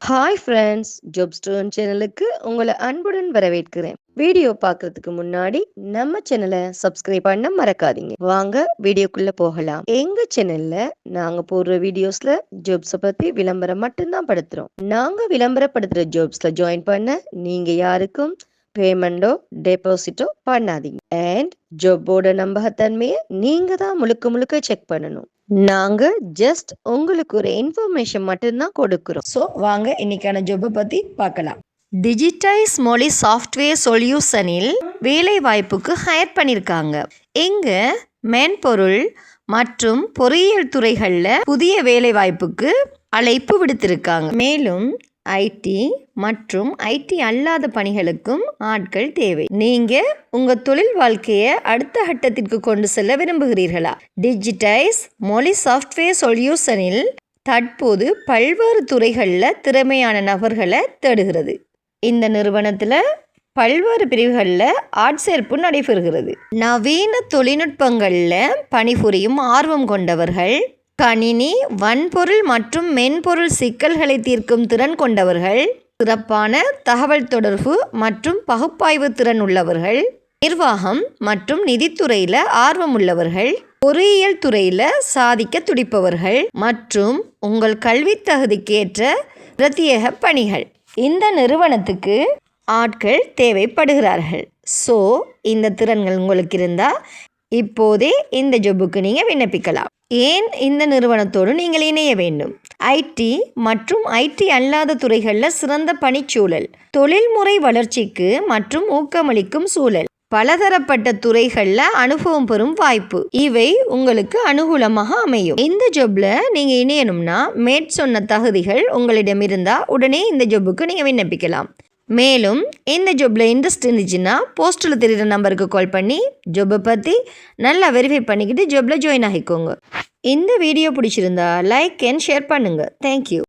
Hi friends, job stone சேனலுக்கு உங்களை அன்புடன் வரவேற்கிறேன். வீடியோ பார்க்கறதுக்கு முன்னாடி நம்ம சேனலை சப்ஸ்கிரைப் பண்ண மறக்காதீங்க. வாங்க வீடியோக்குள்ள போகலாம். எங்க சேனல்ல நாங்க போடுற வீடியோஸ்ல ஜாப்ஸை பத்தி விளம்பரம் மட்டும்தான் படுத்துறோம். நாங்க விளம்பரப்படுத்துற ஜாப்ஸ்ல ஜாயின் பண்ண நீங்க யாருக்கும் பேமெண்டோ டெபாசிட்டோ பண்ணாதீங்க. அண்ட் ஜாப்போட நம்பகத்தன்மையை நீங்க தான் முழுக்க முழுக்க செக் பண்ணணும். நாங்க ஜஸ்ட் உங்களுக்கு ஒரு இன்ஃபர்மேஷன் மட்டும்தான் கொடுக்குறோம். ஸோ வாங்க இன்னைக்கான ஜாப்பை பற்றி பார்க்கலாம். டிஜிட்டைஸ் மொழி சாஃப்ட்வேர் சொல்யூஷனில் வேலை வாய்ப்புக்கு ஹையர் பண்ணியிருக்காங்க. இங்க மென்பொருள் மற்றும் பொறியியல் துறைகளில் புதிய வேலை வாய்ப்புக்கு அழைப்பு விடுத்திருக்காங்க. மேலும் ஐடி மற்றும் ஐடி அல்லாத பணிகளுக்கும் ஆட்கள் தேவை. நீங்க உங்க தொழில் வாழ்க்கையை அடுத்த கட்டத்திற்கு கொண்டு செல்ல விரும்புகிறீர்களா? டிஜிட்டைஸ் மொழி சாஃப்ட்வேர் சொல்யூஷனில் தற்போது பல்வேறு துறைகளில் திறமையான நபர்களை தேடுகிறது. இந்த நிறுவனத்தில் பல்வேறு பிரிவுகளில் ஆட்சேர்ப்பு நடைபெறுகிறது. நவீன தொழில்நுட்பங்களில் பணிபுரியும் ஆர்வம் கொண்டவர்கள், கணினி வன்பொருள் மற்றும் மென்பொருள் சிக்கல்களை தீர்க்கும் திறன் கொண்டவர்கள், சிறப்பான தகவல் தொடர்பு மற்றும் பகுப்பாய்வு திறன் உள்ளவர்கள், நிர்வாகம் மற்றும் நிதித்துறையில் ஆர்வம் உள்ளவர்கள், பொறியியல் துறையில் சாதிக்க துடிப்பவர்கள் மற்றும் உங்கள் கல்வி தகுதிக்கேற்ற பிரத்யேக பணிகள். இந்த நிறுவனத்துக்கு ஆட்கள் தேவைப்படுகிறார்கள். ஸோ இந்த திறன்கள் உங்களுக்கு இருந்தால் இப்போதே இந்த ஜாபுக்கு நீங்கள் விண்ணப்பிக்கலாம். ஏன் இந்த நிறுவனத்தோடு நீங்கள் இணைய வேண்டும்? ஐடி மற்றும் ஐடி அல்லாத துறைகளில் சிறந்த பணிச்சூழல், தொழில்முறை வளர்ச்சிக்கு மற்றும் ஊக்கமளிக்கும் சூழல், பலதரப்பட்ட துறைகளில் அனுபவம் பெறும் வாய்ப்பு, இவை உங்களுக்கு அனுகூலமாக அமையும். இந்த ஜாப்ல நீங்கள் இணையணும்னா சொன்ன தகுதிகள் உங்களிடம் இருந்தால் உடனே இந்த ஜாபுக்கு நீங்கள் விண்ணப்பிக்கலாம். மேலும் இந்த ஜாப்பில் இன்ட்ரெஸ்ட் இருந்துச்சுன்னா போஸ்ட்டில் தெரிகிற நம்பருக்கு கால் பண்ணி ஜாப்பை பற்றி நல்லா வெரிஃபை பண்ணிக்கிட்டு ஜாப்பில் ஜாயின் ஆகிக்கோங்க. இந்த வீடியோ பிடிச்சிருந்தா லைக் அண்ட் ஷேர் பண்ணுங்கள். தேங்க்யூ.